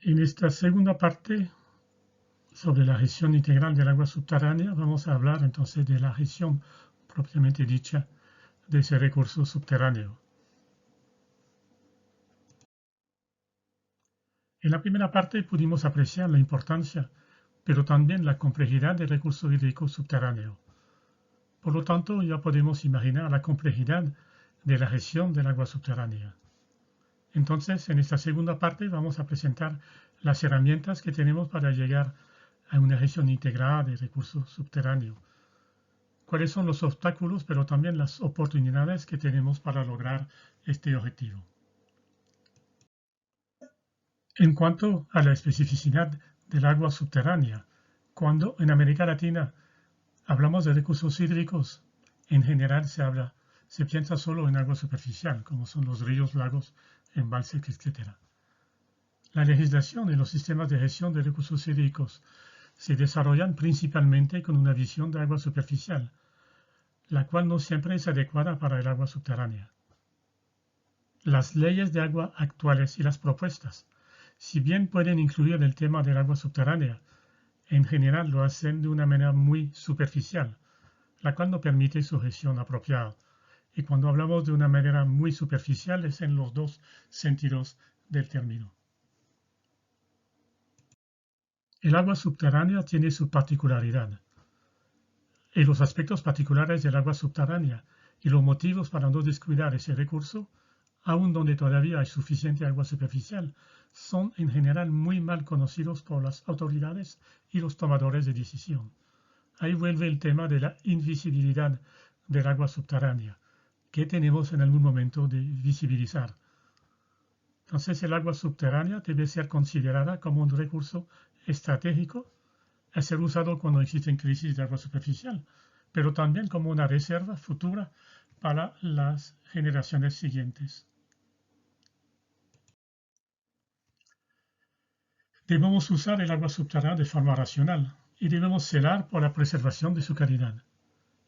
En esta segunda parte sobre la gestión integral del agua subterránea vamos a hablar entonces de la gestión propiamente dicha de ese recurso subterráneo. En la primera parte pudimos apreciar la importancia, pero también la complejidad del recurso hídrico subterráneo. Por lo tanto, ya podemos imaginar la complejidad de la gestión del agua subterránea. Entonces, en esta segunda parte vamos a presentar las herramientas que tenemos para llegar a una gestión integrada del recurso subterráneo. Cuáles son los obstáculos, pero también las oportunidades que tenemos para lograr este objetivo. En cuanto a la especificidad del agua subterránea, cuando en América Latina hablamos de recursos hídricos, en general se piensa solo en agua superficial, como son los ríos, lagos, embalses, etc. La legislación y los sistemas de gestión de recursos hídricos se desarrollan principalmente con una visión de agua superficial, la cual no siempre es adecuada para el agua subterránea. Las leyes de agua actuales y las propuestas, si bien pueden incluir el tema del agua subterránea, en general lo hacen de una manera muy superficial, la cual no permite su gestión apropiada. Y cuando hablamos de una manera muy superficial es en los dos sentidos del término. El agua subterránea tiene su particularidad. Y los aspectos particulares del agua subterránea y los motivos para no descuidar ese recurso, aun donde todavía hay suficiente agua superficial, son en general muy mal conocidos por las autoridades y los tomadores de decisión. Ahí vuelve el tema de la invisibilidad del agua subterránea, que tenemos en algún momento de visibilizar. Entonces el agua subterránea debe ser considerada como un recurso estratégico a ser usado cuando existen crisis de agua superficial, pero también como una reserva futura para las generaciones siguientes. Debemos usar el agua subterránea de forma racional y debemos celar por la preservación de su calidad,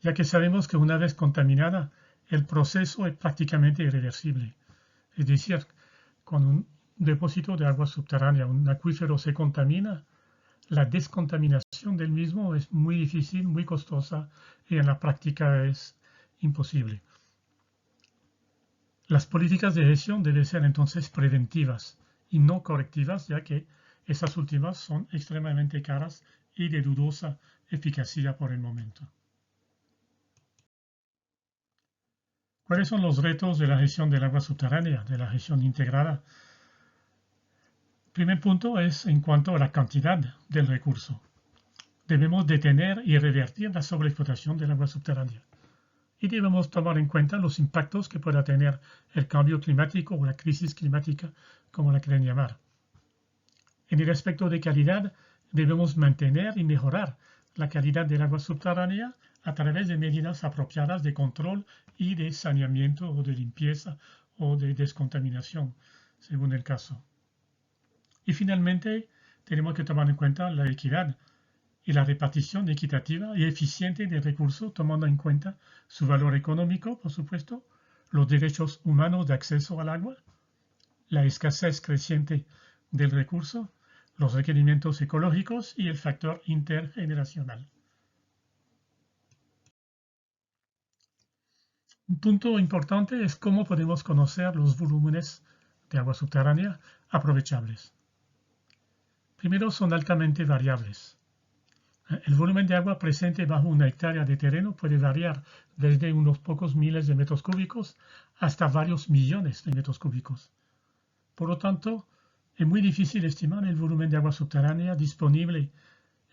ya que sabemos que una vez contaminada, el proceso es prácticamente irreversible. Es decir, cuando un depósito de agua subterránea, un acuífero se contamina, la descontaminación del mismo es muy difícil, muy costosa y en la práctica es imposible. Las políticas de gestión deben ser entonces preventivas y no correctivas, ya que esas últimas son extremadamente caras y de dudosa eficacia por el momento. ¿Cuáles son los retos de la gestión del agua subterránea, de la gestión integrada? El primer punto es en cuanto a la cantidad del recurso. Debemos detener y revertir la sobreexplotación del agua subterránea. Y debemos tomar en cuenta los impactos que pueda tener el cambio climático o la crisis climática, como la quieren llamar. En el aspecto de calidad, debemos mantener y mejorar la calidad del agua subterránea a través de medidas apropiadas de control y de saneamiento o de limpieza o de descontaminación, según el caso. Y finalmente, tenemos que tomar en cuenta la equidad y la repartición equitativa y eficiente del recurso, tomando en cuenta su valor económico, por supuesto, los derechos humanos de acceso al agua, la escasez creciente del recurso, los requerimientos ecológicos y el factor intergeneracional. Un punto importante es cómo podemos conocer los volúmenes de agua subterránea aprovechables. Primero, son altamente variables. El volumen de agua presente bajo una hectárea de terreno puede variar desde unos pocos miles de metros cúbicos hasta varios millones de metros cúbicos. Por lo tanto, es muy difícil estimar el volumen de agua subterránea disponible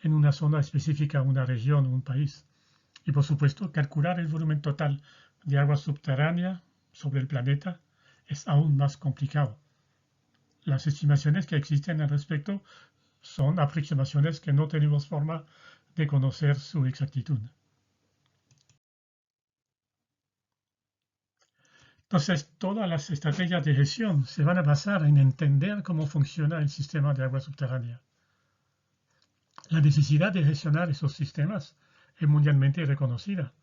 en una zona específica, una región o un país. Y por supuesto, calcular el volumen total de agua subterránea sobre el planeta es aún más complicado. Las estimaciones que existen al respecto son aproximaciones que no tenemos forma de conocer su exactitud. Entonces, todas las estrategias de gestión se van a basar en entender cómo funciona el sistema de agua subterránea. La necesidad de gestionar esos sistemas es mundialmente reconocida.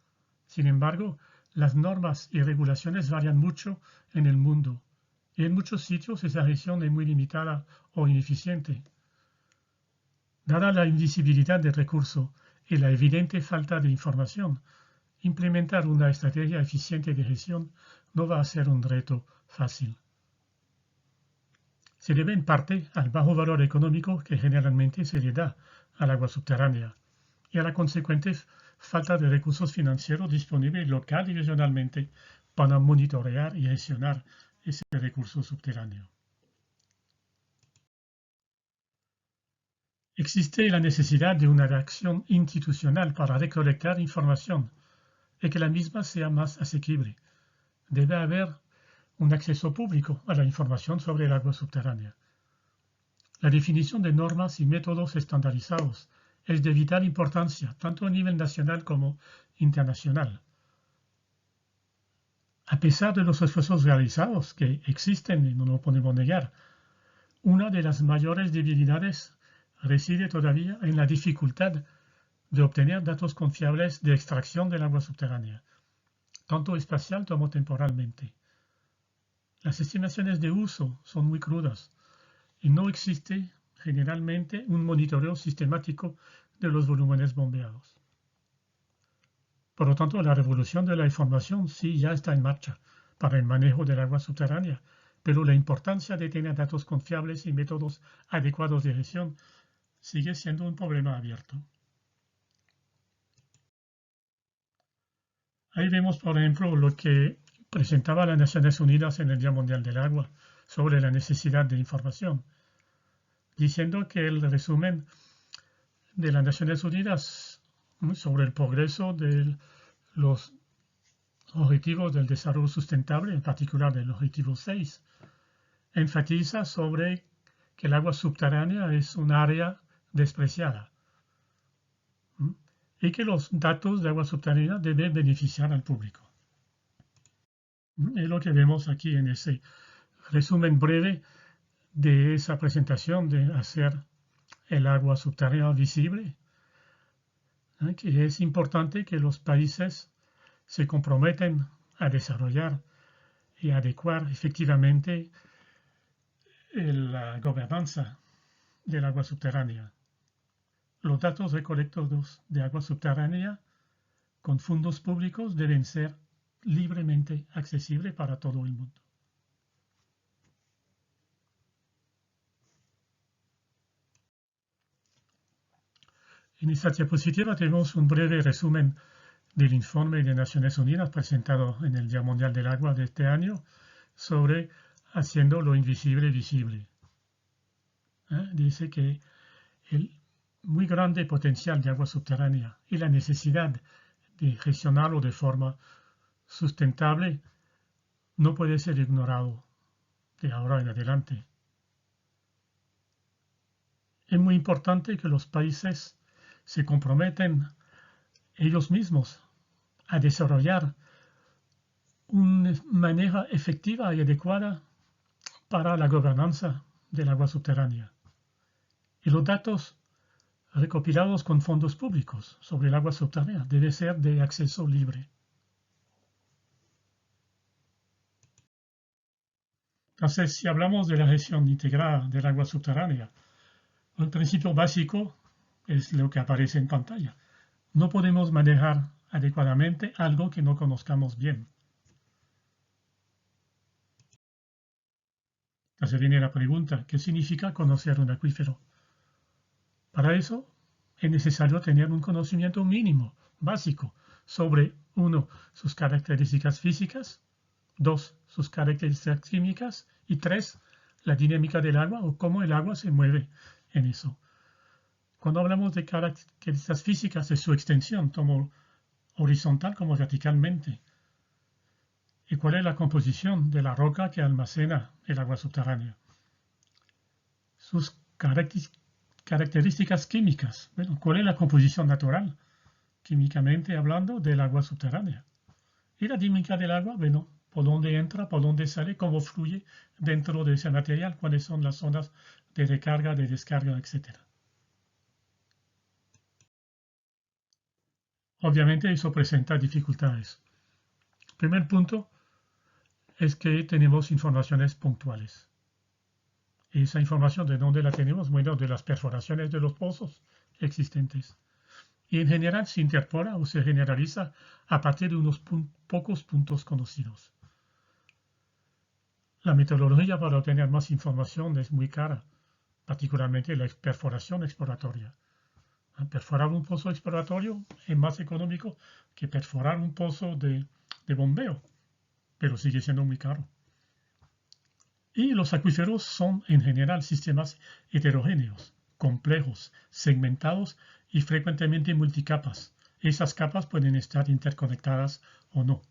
Sin embargo, las normas y regulaciones varían mucho en el mundo Y en muchos sitios esa gestión es muy limitada o ineficiente. Dada la invisibilidad del recurso y la evidente falta de información, implementar una estrategia eficiente de gestión no va a ser un reto fácil. Se debe en parte al bajo valor económico que generalmente se le da al agua subterránea y a la consecuente falta de recursos financieros disponibles local y regionalmente para monitorear y gestionar ese recurso subterráneo. Existe la necesidad de una reacción institucional para recolectar información y que la misma sea más asequible. Debe haber un acceso público a la información sobre el agua subterránea. La definición de normas y métodos estandarizados es de vital importancia, tanto a nivel nacional como internacional. A pesar de los esfuerzos realizados, que existen y no lo podemos negar, una de las mayores debilidades reside todavía en la dificultad de obtener datos confiables de extracción del agua subterránea, tanto espacial como temporalmente. Las estimaciones de uso son muy crudas y no existe generalmente un monitoreo sistemático de los volúmenes bombeados. Por lo tanto, la revolución de la información sí ya está en marcha para el manejo del agua subterránea, pero la importancia de tener datos confiables y métodos adecuados de gestión sigue siendo un problema abierto. Ahí vemos, por ejemplo, lo que presentaba las Naciones Unidas en el Día Mundial del Agua sobre la necesidad de información, diciendo que el resumen de las Naciones Unidas sobre el progreso de los objetivos del desarrollo sustentable, en particular del objetivo 6, enfatiza sobre que el agua subterránea es un área despreciada y que los datos de agua subterránea deben beneficiar al público. Es lo que vemos aquí en ese resumen breve de esa presentación de hacer el agua subterránea visible, que es importante que los países se comprometen a desarrollar y adecuar efectivamente la gobernanza del agua subterránea. Los datos recolectados de agua subterránea con fondos públicos deben ser libremente accesibles para todo el mundo. En esta diapositiva tenemos un breve resumen del informe de Naciones Unidas presentado en el Día Mundial del Agua de este año sobre haciendo lo invisible visible. Dice que el muy grande potencial de agua subterránea y la necesidad de gestionarlo de forma sustentable no puede ser ignorado de ahora en adelante. Es muy importante que los países se comprometen ellos mismos a desarrollar una manera efectiva y adecuada para la gobernanza del agua subterránea. Y los datos recopilados con fondos públicos sobre el agua subterránea deben ser de acceso libre. Entonces, si hablamos de la gestión integrada del agua subterránea, el principio básico es lo que aparece en pantalla. No podemos manejar adecuadamente algo que no conozcamos bien. Entonces viene la pregunta, ¿qué significa conocer un acuífero? Para eso es necesario tener un conocimiento mínimo, básico, sobre 1. Sus características físicas, 2. Sus características químicas y 3. La dinámica del agua o cómo el agua se mueve en eso. Cuando hablamos de características físicas es su extensión, tanto horizontal como verticalmente. ¿Y cuál es la composición de la roca que almacena el agua subterránea? Sus características químicas. Bueno, ¿cuál es la composición natural, químicamente hablando, del agua subterránea? Y la dinámica del agua, bueno, por dónde entra, por dónde sale, cómo fluye dentro de ese material, cuáles son las zonas de recarga, de descarga, etc. Obviamente eso presenta dificultades. Primer punto, es que tenemos informaciones puntuales. ¿Y esa información de dónde la tenemos? Bueno, de las perforaciones de los pozos existentes. Y en general se interpola o se generaliza a partir de unos pocos puntos conocidos. La metodología para obtener más información es muy cara, particularmente la perforación exploratoria. Perforar un pozo exploratorio es más económico que perforar un pozo de bombeo, pero sigue siendo muy caro. Y los acuíferos son en general sistemas heterogéneos, complejos, segmentados y frecuentemente multicapas. Esas capas pueden estar interconectadas o no.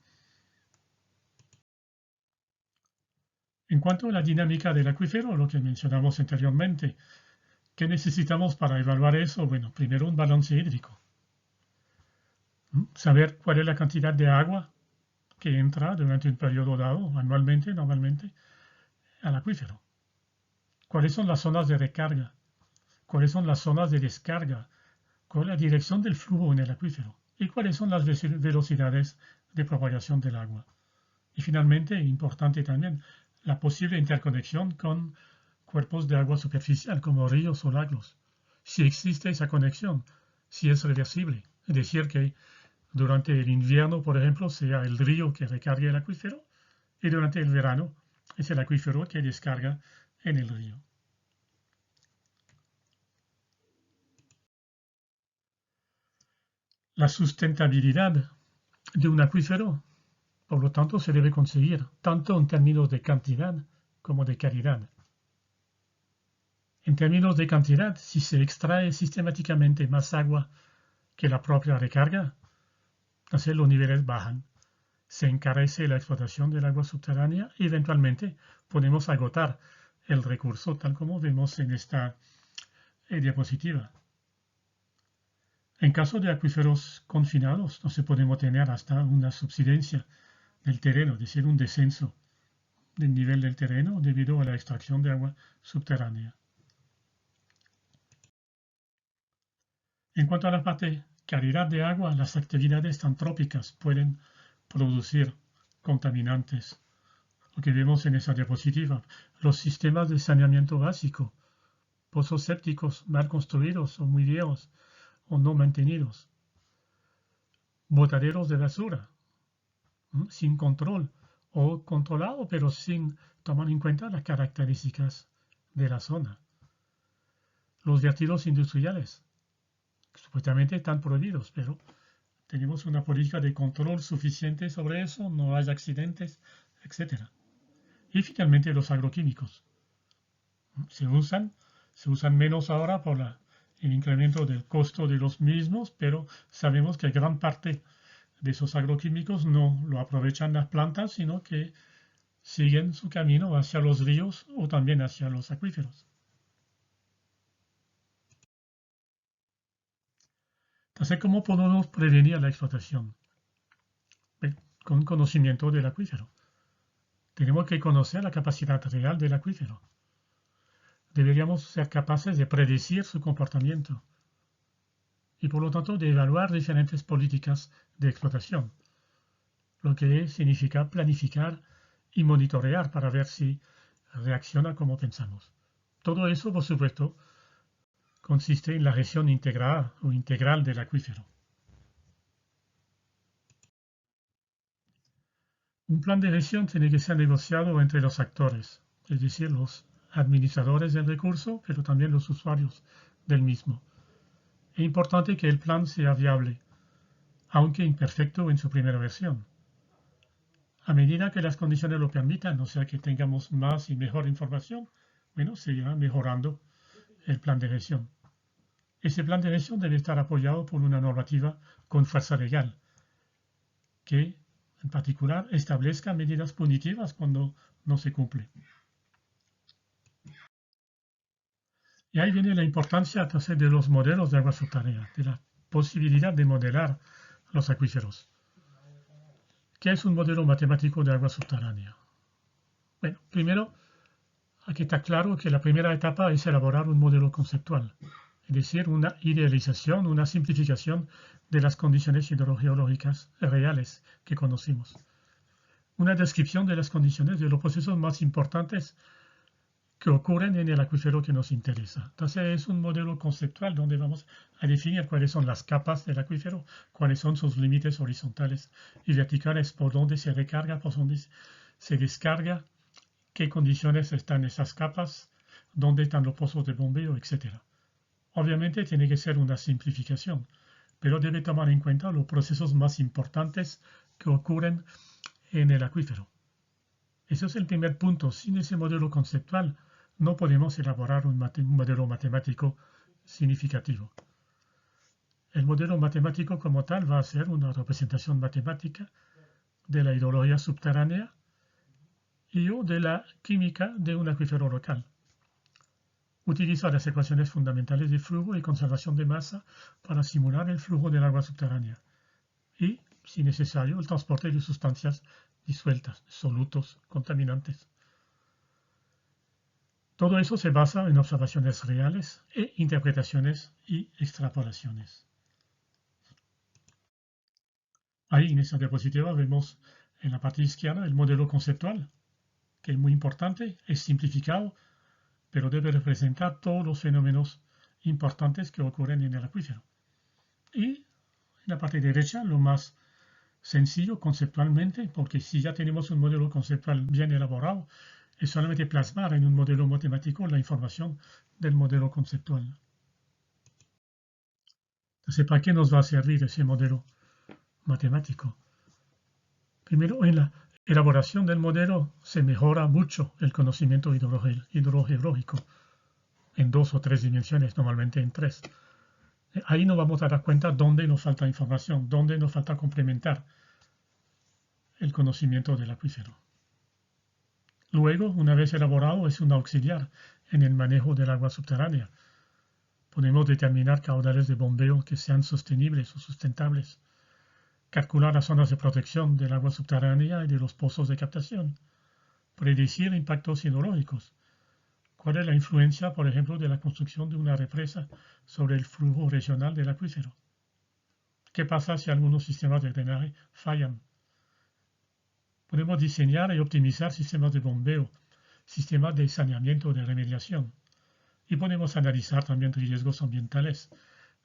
En cuanto a la dinámica del acuífero, lo que mencionamos anteriormente, ¿qué necesitamos para evaluar eso? Bueno, primero un balance hídrico. Saber cuál es la cantidad de agua que entra durante un periodo dado, anualmente, normalmente, al acuífero. ¿Cuáles son las zonas de recarga? ¿Cuáles son las zonas de descarga? ¿Cuál es la dirección del flujo en el acuífero? ¿Y cuáles son las velocidades de propagación del agua? Y finalmente, importante también, la posible interconexión con cuerpos de agua superficial como ríos o lagos. Si existe esa conexión, si es reversible. Es decir, que durante el invierno, por ejemplo, sea el río que recargue el acuífero y durante el verano es el acuífero que descarga en el río. La sustentabilidad de un acuífero, por lo tanto, se debe conseguir tanto en términos de cantidad como de calidad. En términos de cantidad, si se extrae sistemáticamente más agua que la propia recarga, entonces los niveles bajan, se encarece la explotación del agua subterránea y eventualmente podemos agotar el recurso tal como vemos en esta diapositiva. En caso de acuíferos confinados, no se puede tener hasta una subsidencia del terreno, es decir, un descenso del nivel del terreno debido a la extracción de agua subterránea. En cuanto a la parte calidad de agua, las actividades antrópicas pueden producir contaminantes. Lo que vemos en esa diapositiva, los sistemas de saneamiento básico, pozos sépticos mal construidos o muy viejos o no mantenidos, botaderos de basura, sin control o controlado pero sin tomar en cuenta las características de la zona. Los vertidos industriales, supuestamente están prohibidos, pero tenemos una política de control suficiente sobre eso, no hay accidentes, etc. Y finalmente los agroquímicos. Se usan menos ahora por el incremento del costo de los mismos, pero sabemos que gran parte de esos agroquímicos no lo aprovechan las plantas, sino que siguen su camino hacia los ríos o también hacia los acuíferos. Entonces, ¿cómo podemos prevenir la explotación? Con conocimiento del acuífero. Tenemos que conocer la capacidad real del acuífero. Deberíamos ser capaces de predecir su comportamiento y por lo tanto de evaluar diferentes políticas de explotación, lo que significa planificar y monitorear para ver si reacciona como pensamos. Todo eso, por supuesto, consiste en la gestión integrada o integral del acuífero. Un plan de gestión tiene que ser negociado entre los actores, es decir, los administradores del recurso, pero también los usuarios del mismo. Es importante que el plan sea viable, aunque imperfecto en su primera versión. A medida que las condiciones lo permitan, o sea que tengamos más y mejor información, bueno, se irá mejorando el plan de gestión. Ese plan de gestión debe estar apoyado por una normativa con fuerza legal, que en particular establezca medidas punitivas cuando no se cumple. Y ahí viene la importancia entonces de los modelos de agua subterránea, de la posibilidad de modelar los acuíferos. ¿Qué es un modelo matemático de agua subterránea? Bueno, primero, aquí está claro que la primera etapa es elaborar un modelo conceptual, es decir, una idealización, una simplificación de las condiciones hidrogeológicas reales que conocimos. una descripción de las condiciones de los procesos más importantes que ocurren en el acuífero que nos interesa. Entonces es un modelo conceptual donde vamos a definir cuáles son las capas del acuífero, cuáles son sus límites horizontales y verticales, por dónde se recarga, por dónde se descarga, qué condiciones están esas capas, dónde están los pozos de bombeo, etc. Obviamente tiene que ser una simplificación, pero debe tomar en cuenta los procesos más importantes que ocurren en el acuífero. Ese es el primer punto. Sin ese modelo conceptual no podemos elaborar un modelo matemático significativo. El modelo matemático como tal va a ser una representación matemática de la hidrología subterránea y o de la química de un acuífero local. Utiliza las ecuaciones fundamentales de flujo y conservación de masa para simular el flujo del agua subterránea y, si necesario, el transporte de sustancias disueltas, solutos, contaminantes. Todo eso se basa en observaciones reales e interpretaciones y extrapolaciones. Ahí en esta diapositiva vemos en la parte izquierda el modelo conceptual, que es muy importante, es simplificado, pero debe representar todos los fenómenos importantes que ocurren en el acuífero. Y en la parte derecha, lo más sencillo conceptualmente, porque si ya tenemos un modelo conceptual bien elaborado, es solamente plasmar en un modelo matemático la información del modelo conceptual. Entonces, ¿para qué nos va a servir ese modelo matemático? Primero, en la elaboración del modelo se mejora mucho el conocimiento hidrogeológico en 2 o 3 dimensiones, normalmente en 3. Ahí nos vamos a dar cuenta dónde nos falta información, dónde nos falta complementar el conocimiento del acuífero. Luego, una vez elaborado, es un auxiliar en el manejo del agua subterránea. Podemos determinar caudales de bombeo que sean sostenibles o sustentables, calcular las zonas de protección del agua subterránea y de los pozos de captación, predecir impactos hidrológicos. ¿Cuál es la influencia, por ejemplo, de la construcción de una represa sobre el flujo regional del acuífero? ¿Qué pasa si algunos sistemas de drenaje fallan? Podemos diseñar y optimizar sistemas de bombeo, sistemas de saneamiento o de remediación. Y podemos analizar también riesgos ambientales,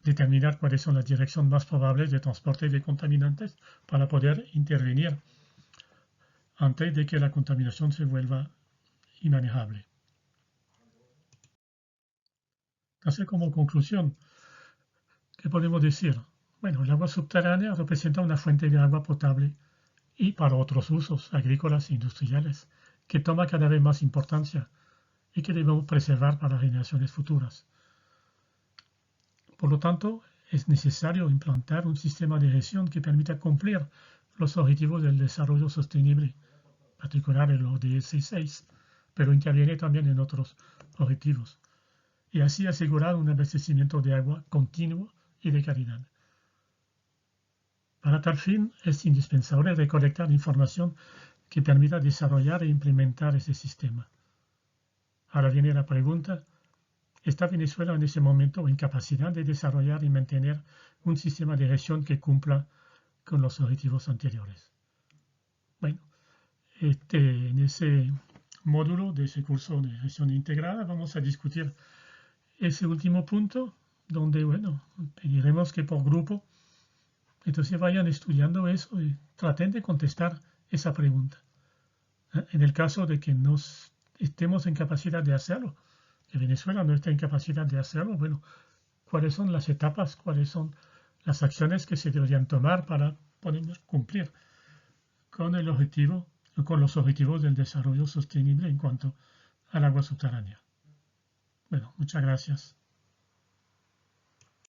determinar cuáles son las direcciones más probables de transporte de contaminantes para poder intervenir antes de que la contaminación se vuelva inmanejable. Entonces, como conclusión, ¿qué podemos decir? Bueno, el agua subterránea representa una fuente de agua potable y para otros usos agrícolas e industriales, que toma cada vez más importancia y que debemos preservar para generaciones futuras. Por lo tanto, es necesario implantar un sistema de gestión que permita cumplir los objetivos del desarrollo sostenible, en particular el ODS 6, pero interviene también en otros objetivos, y así asegurar un abastecimiento de agua continuo y de calidad. Para tal fin, es indispensable recolectar información que permita desarrollar e implementar ese sistema. Ahora viene la pregunta, ¿está Venezuela en ese momento en capacidad de desarrollar y mantener un sistema de gestión que cumpla con los objetivos anteriores? Bueno, en ese módulo de ese curso de gestión integrada vamos a discutir ese último punto, donde, bueno, pediremos que por grupo entonces vayan estudiando eso y traten de contestar esa pregunta. En el caso de que no estemos en capacidad de hacerlo, que Venezuela no esté en capacidad de hacerlo, bueno, ¿cuáles son las etapas, cuáles son las acciones que se deberían tomar para poder cumplir con el objetivo, con los objetivos del desarrollo sostenible en cuanto al agua subterránea? Bueno, muchas gracias.